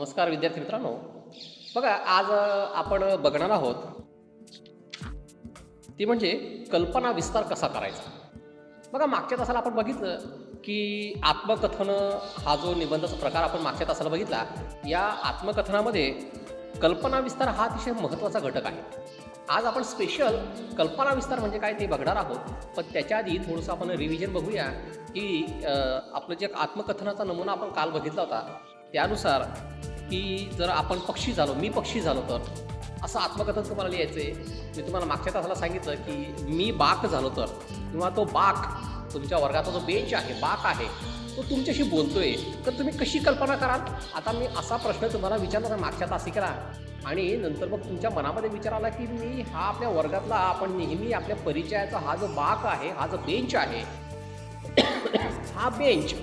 नमस्कार विद्यार्थी मित्रांनो. बघा आज आपण बघणार आहोत ती म्हणजे कल्पना विस्तार कसा करायचा. बघा मागच्या तासाला आपण बघितलं की आत्मकथन हा जो निबंधाचा प्रकार आपण मागच्या तासाला बघितला, या आत्मकथनामध्ये कल्पना विस्तार हा अतिशय महत्त्वाचा घटक आहे. आज आपण स्पेशल कल्पना विस्तार म्हणजे काय ते बघणार आहोत. पण त्याच्या आधी थोडंसं आपण रिव्हिजन बघूया की आपलं जे आत्मकथनाचा नमुना आपण काल बघितला होता त्यानुसार की जर आपण पक्षी झालो, मी पक्षी झालो तर असं आत्मकथन तुम्हाला लिहायचं आहे. मी तुम्हाला मागच्या तासाला सांगितलं की मी बाक झालो तर, किंवा तो बाक तुमच्या वर्गाचा जो बेंच आहे, बाक आहे, तो तुमच्याशी बोलतोय तर तुम्ही कशी कल्पना कराल. आता मी असा प्रश्न तुम्हाला विचारला मागच्या तासिकेला, आणि नंतर मग तुमच्या मनामध्ये विचार आला की मी हा आपल्या वर्गातला, आपण नेहमी आपल्या परिचयाचा हा जो बाक आहे, हा जो बेंच आहे, हा बेंच,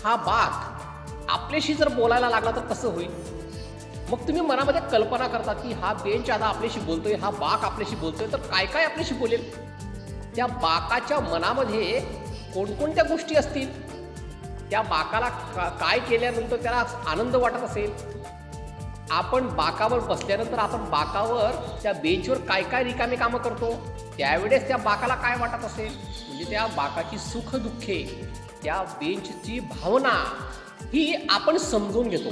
हा बाक आपल्याशी जर बोलायला लागला तर कसं होईल. मग तुम्ही मनामध्ये कल्पना करता की हा बेंच आता आपल्याशी बोलतोय, हा बाक आपल्याशी बोलतोय, तर काय काय आपल्याशी बोलेल. त्या बाकाच्या मनामध्ये कोणकोणत्या गोष्टी असतील, त्या बाकाला काय केल्यानंतर त्याला आनंद वाटत असेल, आपण बाकावर बसल्यानंतर आपण बाकावर त्या बेंचवर काय काय रिकामी कामं करतो त्यावेळेस त्या बाकाला काय वाटत असेल. म्हणजे त्या बाकाची सुख दुःखे, त्या बेंचची भावना ही आपण समजून घेतो.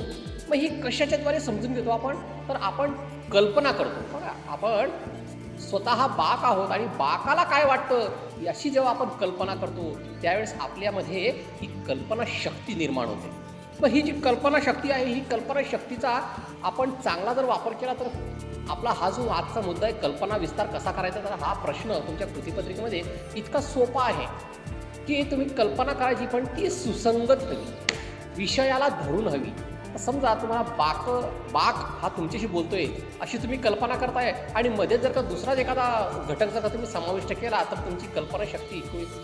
मग ही कशाच्याद्वारे समजून घेतो आपण, तर आपण कल्पना करतो. बघा आपण स्वतः बाक आहोत आणि बाकाला काय वाटतं याची जेव्हा आपण कल्पना करतो त्यावेळेस आपल्यामध्ये ही कल्पना शक्ती निर्माण होते. मग ही जी कल्पना शक्ती आहे, ही कल्पना शक्तीचा आपण चांगला जर वापर केला तर आपला हा जो आजचा मुद्दा आहे कल्पना विस्तार कसा करायचा, तर हा प्रश्न तुमच्या कृतीपत्रिकेमध्ये इतका सोपा आहे की तुम्ही कल्पना करायची पण ती सुसंगत हवी, विषयाला धरून हवी. समजा तुम्हाला बाक हा तुमच्याशी बोलतोय अशी तुम्ही कल्पना करताय आणि मध्ये जर का दुसराच एखादा घटक जर का तुम्ही समाविष्ट केला तर तुमची कल्पना शक्ती,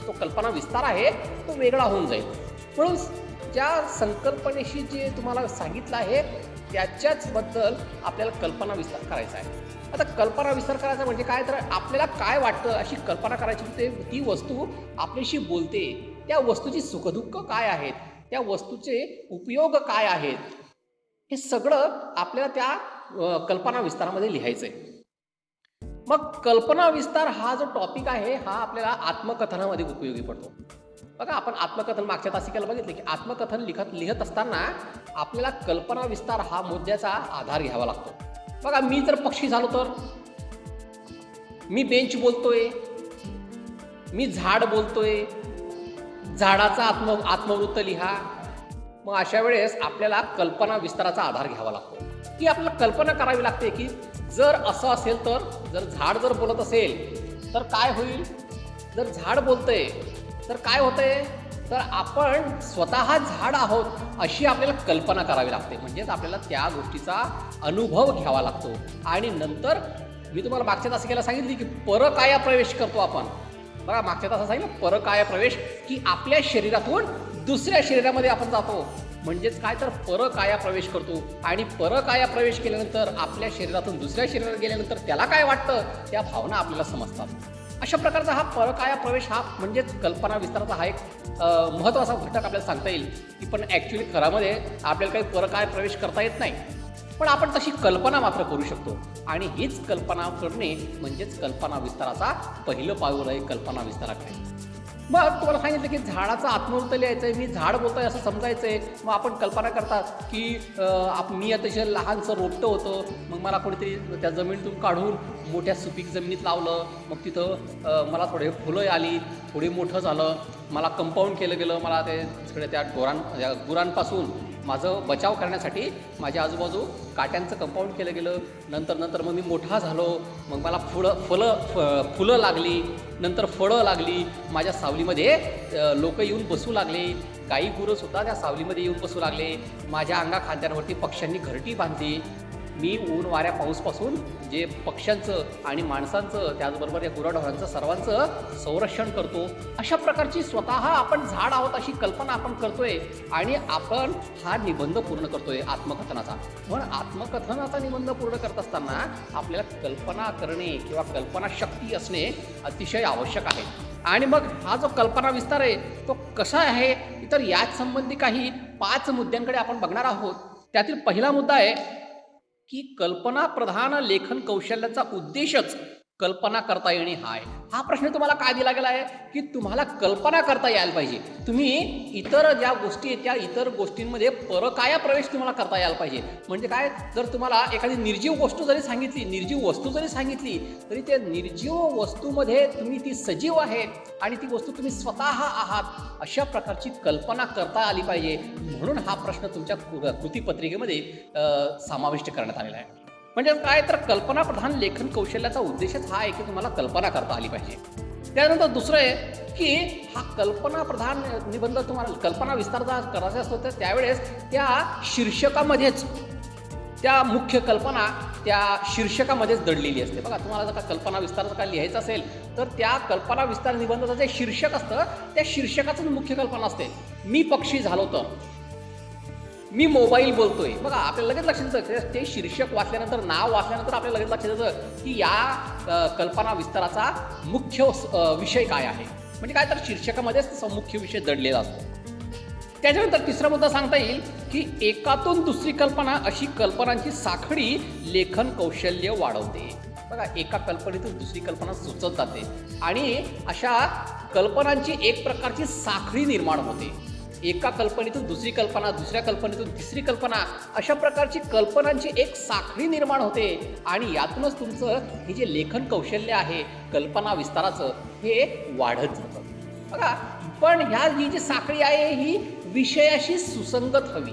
तो कल्पना विस्तार आहे तो वेगळा होऊन जाईल. म्हणून ज्या संकल्पनेशी जे तुम्हाला सांगितलं आहे त्याच्याचबद्दल आपल्याला कल्पना विस्तार करायचा आहे. आता कल्पना विस्तार करायचा म्हणजे काय, तर आपल्याला काय वाटतं अशी कल्पना करायची. ती वस्तू आपल्याशी बोलते, त्या वस्तूची सुखदुःख काय आहेत, त्या वस्तूचे उपयोग काय आहेत, हे सगळं आपल्याला त्या कल्पना विस्तारामध्ये लिहायचं आहे. मग कल्पना विस्तार हा जो टॉपिक आहे हा आपल्याला आत्मकथनामध्ये उपयोगी पडतो. बघा आपण आत्मकथन मागच्या तासिकेला बघितले की आत्मकथन लिहत असताना आपल्याला कल्पना विस्तार हा मुद्द्याचा आधार घ्यावा लागतो. बघा मी जर पक्षी झालो तर, मी बेंच बोलतोय, मी झाड बोलतोय, झाडाचा आत्मवृत्त लिहा. मग अशा वेळेस आपल्याला कल्पना विस्ताराचा आधार घ्यावा लागतो की आपल्याला कल्पना करावी लागते की जर असं असेल तर, जर झाड जर बोलत असेल तर काय होईल, जर झाड बोलतंय तर काय होतंय, तर आपण स्वतः झाड आहोत अशी आपल्याला कल्पना करावी लागते. म्हणजेच आपल्याला त्या गोष्टीचा अनुभव घ्यावा लागतो. आणि नंतर मी तुम्हाला मागच्या तासिकेला सांगितली की परकाया प्रवेश करतो आपण. बघा मागच्या तासात सांगितलं परकाया प्रवेश, की आपल्या शरीरातून दुसऱ्या शरीरामध्ये आपण जातो. म्हणजेच काय, तर परकाया प्रवेश करतो. आणि परकाया प्रवेश केल्यानंतर आपल्या शरीरातून दुसऱ्या शरीरात गेल्यानंतर त्याला काय वाटतं त्या भावना आपल्याला समजतात. अशा प्रकारचा हा परकाया प्रवेश हा म्हणजेच कल्पना विस्ताराचा हा एक महत्त्वाचा घटक आपल्याला सांगता येईल की पण ॲक्च्युली खरामध्ये आपल्याला काही परकाया प्रवेश करता येत नाही, पण आपण तशी कल्पना मात्र करू शकतो. आणि हीच कल्पना करणे म्हणजेच कल्पना विस्ताराचा पहिलं पाऊल आहे कल्पना विस्ताराकडे. मग तुम्हाला सांगितलं की झाडाचा आत्मवृत्त लिहायचं आहे, मी झाड बोलतोय असं समजायचं आहे. मग आपण कल्पना करतात की मी अतिशय लहानसं रोपटं होतं, मग मला कोणीतरी त्या जमिनीतून काढून मोठ्या सुपीक जमिनीत लावलं, मग तिथं मला थोडे फुलं आली, थोडी मोठं झालं, मला कंपाऊंड केलं गेलं, मला ते सगळे त्या गुरांपासून माझं बचाव करण्यासाठी माझ्या आजूबाजू काट्यांचं कंपाऊंड केलं गेलं. नंतर मग मी मोठा झालो, मग मला फुलं लागली, नंतर फळं लागली, माझ्या सावलीमध्ये लोक येऊन बसू लागले, गाई गुरंसुद्धा त्या सावलीमध्ये येऊन बसू लागले, माझ्या अंगा खांद्यांवरती पक्ष्यांनी घरटी बांधली. मी ऊन वाऱ्या पाऊसपासून जे पक्ष्यांचं आणि माणसांचं त्याचबरोबर या गुराढोरांचं सर्वांचं संरक्षण करतो. अशा प्रकारची स्वतः आपण झाड आहोत अशी कल्पना आपण करतोय आणि आपण हा निबंध पूर्ण करतोय आत्मकथनाचा. पण आत्मकथनाचा निबंध पूर्ण करत असताना आपल्याला कल्पना करणे किंवा कल्पना शक्ती असणे अतिशय आवश्यक आहे. आणि मग हा जो कल्पना विस्तार आहे तो कसा आहे, तर याच संबंधी काही 5 मुद्द्यांकडे आपण बघणार आहोत. त्यातील पहिला मुद्दा आहे की कल्पना प्रधान लेखन कौशल्याचा उद्देशच कल्पना करता येणे हा आहे. हा प्रश्न तुम्हाला का दिला गेला आहे की तुम्हाला कल्पना करता यायला पाहिजे. तुम्ही इतर ज्या गोष्टी आहेत त्या इतर गोष्टींमध्ये परकाया प्रवेश तुम्हाला करता यायला पाहिजे. म्हणजे काय, जर तुम्हाला एखादी निर्जीव गोष्ट जरी सांगितली, निर्जीव वस्तू जरी सांगितली, तरी त्या निर्जीव वस्तूमध्ये तुम्ही ती सजीव आहे आणि ती वस्तू तुम्ही स्वतः आहात अशा प्रकारची कल्पना करता आली पाहिजे. म्हणून हा प्रश्न तुमच्या कृतीपत्रिकेमध्ये समाविष्ट करण्यात आलेला आहे. म्हणजे काय, तर कल्पना प्रधान लेखन कौशल्याचा उद्देशच हा आहे की तुम्हाला कल्पना करता आली पाहिजे. त्यानंतर दुसरं आहे की हा कल्पना प्रधान निबंध तुम्हाला कल्पना विस्तार करायचा असतो तर त्यावेळेस त्या शीर्षकामध्येच त्या मुख्य कल्पना त्या शीर्षकामध्येच दडलेली असते. बघा, तुम्हाला जर का कल्पना विस्ताराचं काय लिहायचं असेल तर त्या कल्पना विस्तार निबंधाचं जे शीर्षक असतं त्या शीर्षकाचंच मुख्य कल्पना असते. मी पक्षी झालो तर, मी मोबाईल बोलतोय. बघा, आपल्याला लगेच लक्षात येतं, ते शीर्षक वाचल्यानंतर, नाव वाचल्यानंतर आपल्याला लगेच लक्षात येतं की या कल्पना विस्ताराचा मुख्य विषय काय आहे. म्हणजे काय, तर शीर्षकामध्येच त्याचा मुख्य विषय दडलेला असतो. त्याच्यानंतर तिसरा मुद्दा सांगता येईल की एकातून दुसरी कल्पना अशी कल्पनांची साखळी लेखन कौशल्य वाढवते. बघा, एका कल्पनेतून दुसरी कल्पना सुचत जाते आणि अशा कल्पनांची एक प्रकारची साखळी निर्माण होते. एका कल्पनेतून दुसरी कल्पना, दुसऱ्या कल्पनेतून तिसरी कल्पना, अशा प्रकारची कल्पनांची एक साखळी निर्माण होते आणि यातूनच तुमचं हे जे लेखन कौशल्य आहे कल्पना विस्ताराचं हे वाढत जातं. बघा, पण ही जी साखळी आहे ही विषयाशी सुसंगत हवी.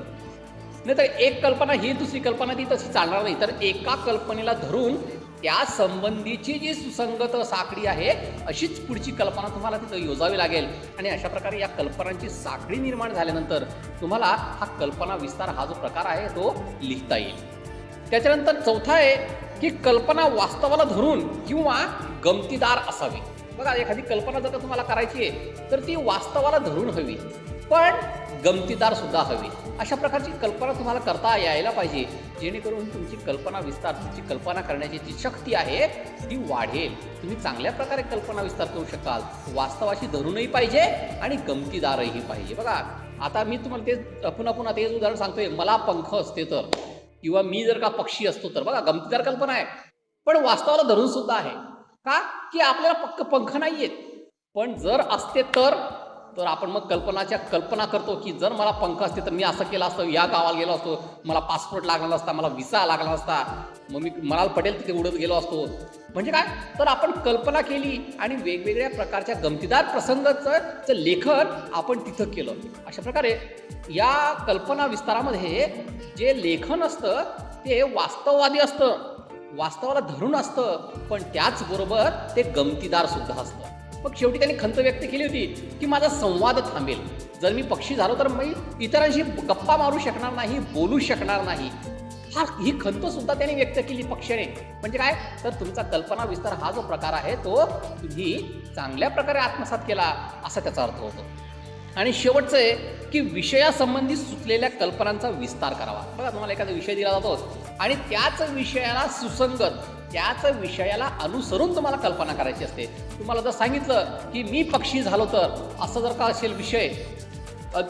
नाहीतर एक कल्पना ही दुसरी कल्पना ती तशी चालणार नाही. तर एका कल्पनेला धरून त्या संबंधीची जी सुसंगत साखळी आहे अशीच पुढची कल्पना तुम्हाला तिथं योजावी लागेल आणि अशा प्रकारे या कल्पनांची साखळी निर्माण झाल्यानंतर तुम्हाला हा कल्पना विस्तार हा जो प्रकार आहे तो लिहिता येईल. त्याच्यानंतर चौथा आहे की कल्पना वास्तवाला धरून किंवा गमतीदार असावी. बघा, एखादी कल्पना जर का तुम्हाला करायची आहे तर ती वास्तवाला धरून हवी पण गमतीदार सुद्धा हवी. अशा प्रकारची कल्पना तुम्हाला करता यायला पाहिजे जेणेकरून तुमची कल्पना विस्तार, तुमची कल्पना करण्याची जी शक्ती आहे ती वाढेल. तुम्ही चांगल्या प्रकारे कल्पना विस्तार करू शकाल. वास्तवाशी धरूनही पाहिजे आणि गमतीदारही पाहिजे. बघा, आता मी तुम्हाला तेच पुन्हा तेच उदाहरण सांगतोय, मला पंख असते तर, किंवा मी जर का पक्षी असतो तर. बघा, गमतीदार कल्पना आहे पण वास्तवाला धरून सुद्धा आहे. का, की आपल्याला पक्क पंख नाही आहेत, पण जर असते तर आपण मग कल्पना करतो की जर मला पंख असते तर मी असं केलं असतं, या गावाला गेलो असतो, मला पासपोर्ट लागला असता, मला व्हिसा लागला असता, मग मी मला पटेल तिथे उडत गेलो असतो. म्हणजे काय, तर आपण कल्पना केली आणि वेगवेगळ्या प्रकारच्या गमतीदार प्रसंगाचं लेखन आपण तिथं केलं. अशा प्रकारे या कल्पना विस्तारामध्ये जे लेखन असतं ते वास्तववादी असतं, वास्तवाला धरून असतं, पण त्याचबरोबर ते गमतीदार सुद्धा असतं. मग शेवटी त्यांनी खंत व्यक्त केली होती की माझा संवाद थांबेल. जर मी पक्षी झालो तर मी इतरांशी गप्पा मारू शकणार नाही, बोलू शकणार नाही. ही खंत सुद्धा त्यांनी व्यक्त केली पक्षाने. म्हणजे काय, तर तुमचा कल्पना विस्तार हा जो प्रकार आहे तो तुम्ही चांगल्या प्रकारे आत्मसात केला असा त्याचा अर्थ होतो. आणि शेवटचं आहे की विषयासंबंधी सुचलेल्या कल्पनांचा विस्तार करावा. बघा, तुम्हाला एखादा विषय दिला जातो आणि त्याच विषयाला सुसंगत, त्याच विषयाला अनुसरून तुम्हाला कल्पना करायची असते. तुम्हाला जर सांगितलं की मी पक्षी झालो तर, असं जर का असेल विषय,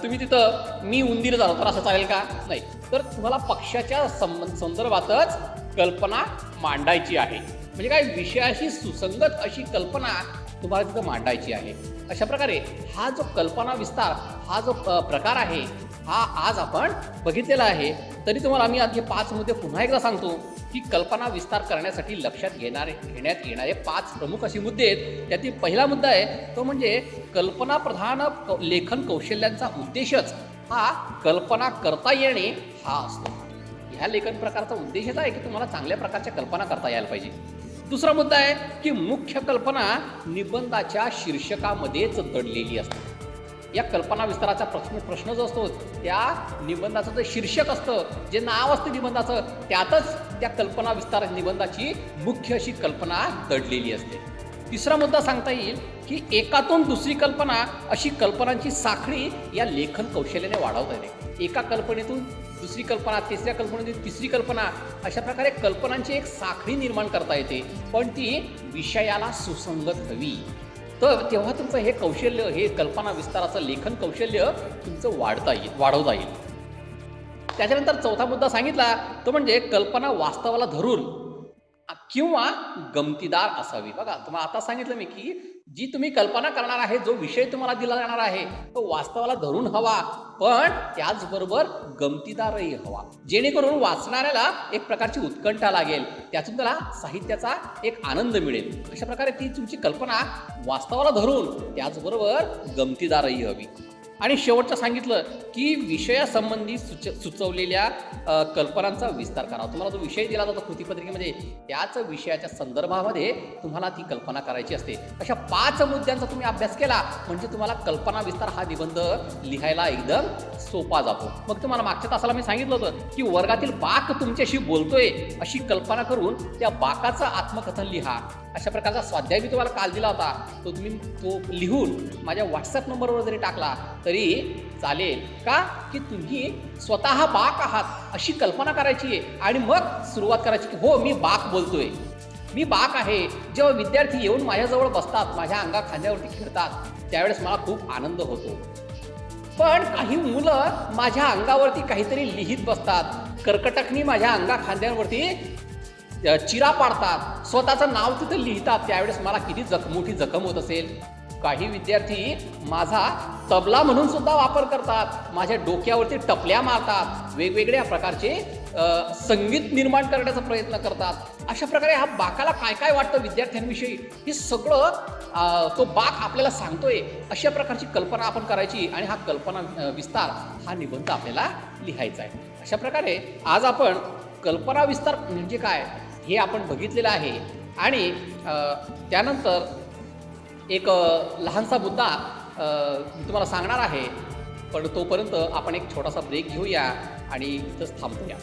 तुम्ही तिथं मी उंदीर झालो तर असं चालेल का? नाही. तर तुम्हाला पक्षाच्या संदर्भातच कल्पना मांडायची आहे. म्हणजे काय, विषयाशी सुसंगत अशी कल्पना तुम्हाला तिथं मांडायची आहे. अशा प्रकारे हा जो कल्पना विस्तार हा जो प्रकार आहे हा आज आपण बघितलेला आहे. तरी तुम्हाला आम्ही आज हे 5 मुद्दे पुन्हा एकदा सांगतो की कल्पना विस्तार करण्यासाठी लक्षात घेण्यात येणारे 5 प्रमुख असे मुद्दे आहेत. त्यातील पहिला मुद्दा आहे तो म्हणजे कल्पना प्रधान लेखन कौशल्यांचा उद्देशच हा कल्पना करता येणे हा असतो. ह्या लेखन प्रकारचा उद्देशच आहे की तुम्हाला चांगल्या प्रकारच्या कल्पना करता यायला पाहिजे. दुसरा मुद्दा आहे की मुख्य कल्पना निबंधाच्या शीर्षकामध्येच दडलेली असते. या कल्पना विस्ताराचा प्रश्न जो असतो त्या निबंधाचं जे शीर्षक असतं, जे नाव असतं निबंधाचं, त्यातच त्या कल्पना विस्तार निबंधाची मुख्य अशी कल्पना दडलेली असते. तिसरा मुद्दा सांगता येईल की एकातून दुसरी कल्पना अशी कल्पनांची साखळी या लेखन कौशल्याने वाढवता येते. एका कल्पनेतून दुसरी कल्पना, तिसऱ्या कल्पनेतून तिसरी कल्पना, अशा प्रकारे कल्पनांची एक साखळी निर्माण करता येते, पण ती विषयाला सुसंगत हवी. तर तेव्हा तुमचं हे कौशल्य, हे कल्पना विस्ताराचं लेखन कौशल्य तुमचं वाढवता येईल. त्याच्यानंतर चौथा मुद्दा सांगितला तो म्हणजे कल्पना वास्तवाला धरून किंवा गमतीदार असावी. बघा, तुम्हाला आता सांगितलं मी की जी तुम्ही कल्पना करणार आहे, जो विषय तुम्हाला दिला जाणार आहे तो वास्तवाला धरून हवा, पण त्याचबरोबर गमतीदारही हवा, जेणेकरून वाचणाऱ्याला एक प्रकारची उत्कंठा लागेल, त्यातून त्याला साहित्याचा एक आनंद मिळेल. अशा प्रकारे ती तुमची कल्पना वास्तवाला धरून त्याचबरोबर गमतीदारही हवी. आणि शेवटचं सांगितलं की विषयासंबंधी सुचवलेल्या कल्पनांचा विस्तार करा. तुम्हाला जो विषय दिला जातो कृतीपत्रिकेमध्ये त्याच विषयाच्या संदर्भामध्ये तुम्हाला ती कल्पना करायची असते. अशा 5 मुद्द्यांचा तुम्ही अभ्यास केला म्हणजे तुम्हाला कल्पना विस्तार हा निबंध लिहायला एकदम सोपा जातो. मग तुम्हाला मागच्या तासाला मी सांगितलं होतं की वर्गातील बाक तुमच्याशी बोलतोय अशी कल्पना करून त्या बाकाचं आत्मकथन लिहा. अशा प्रकारचा स्वाध्याय मी तुम्हाला काल दिला होता, तो तुम्ही तो लिहून माझ्या व्हॉट्सअप नंबरवर जरी टाकला तरी चालेल का, की तुम्ही स्वतः बाक आहात अशी कल्पना करायची आहे आणि मग सुरुवात करायची की हो मी बाक बोलतोय, मी बाक आहे. जेव्हा विद्यार्थी येऊन माझ्याजवळ बसतात, माझ्या अंगा खांद्यावरती खेळतात, त्यावेळेस मला खूप आनंद होतो. पण काही मुलं माझ्या अंगावरती काहीतरी लिहित बसतात, कर्कटकनी माझ्या अंगा खांद्यांवरती चिरा पाडतात, स्वतःचं नाव तिथं लिहितात, त्यावेळेस मला किती मोठी जखम होत असेल. काही विद्यार्थी माझा तबला म्हणून सुद्धा वापर करतात, माझ्या डोक्यावरती टपल्या मारतात, वेगवेगळ्या प्रकारचे संगीत निर्माण करण्याचा प्रयत्न करतात. अशा प्रकारे हा बाकाला काय काय वाटतं विद्यार्थ्यांविषयी हे सगळं तो बाक आपल्याला सांगतोय. अशा प्रकारची कल्पना आपण करायची आणि हा कल्पना विस्तार हा निबंध आपल्याला लिहायचा आहे. अशा प्रकारे आज आपण कल्पना विस्तार म्हणजे काय हे आपण बघितलेलं आहे. आणि त्यानंतर एक लहानसा मुद्दा मी तुम्हाला सांगणार आहे, पण तोपर्यंत आपण एक छोटासा ब्रेक घेऊया आणि इथंच थांबूया.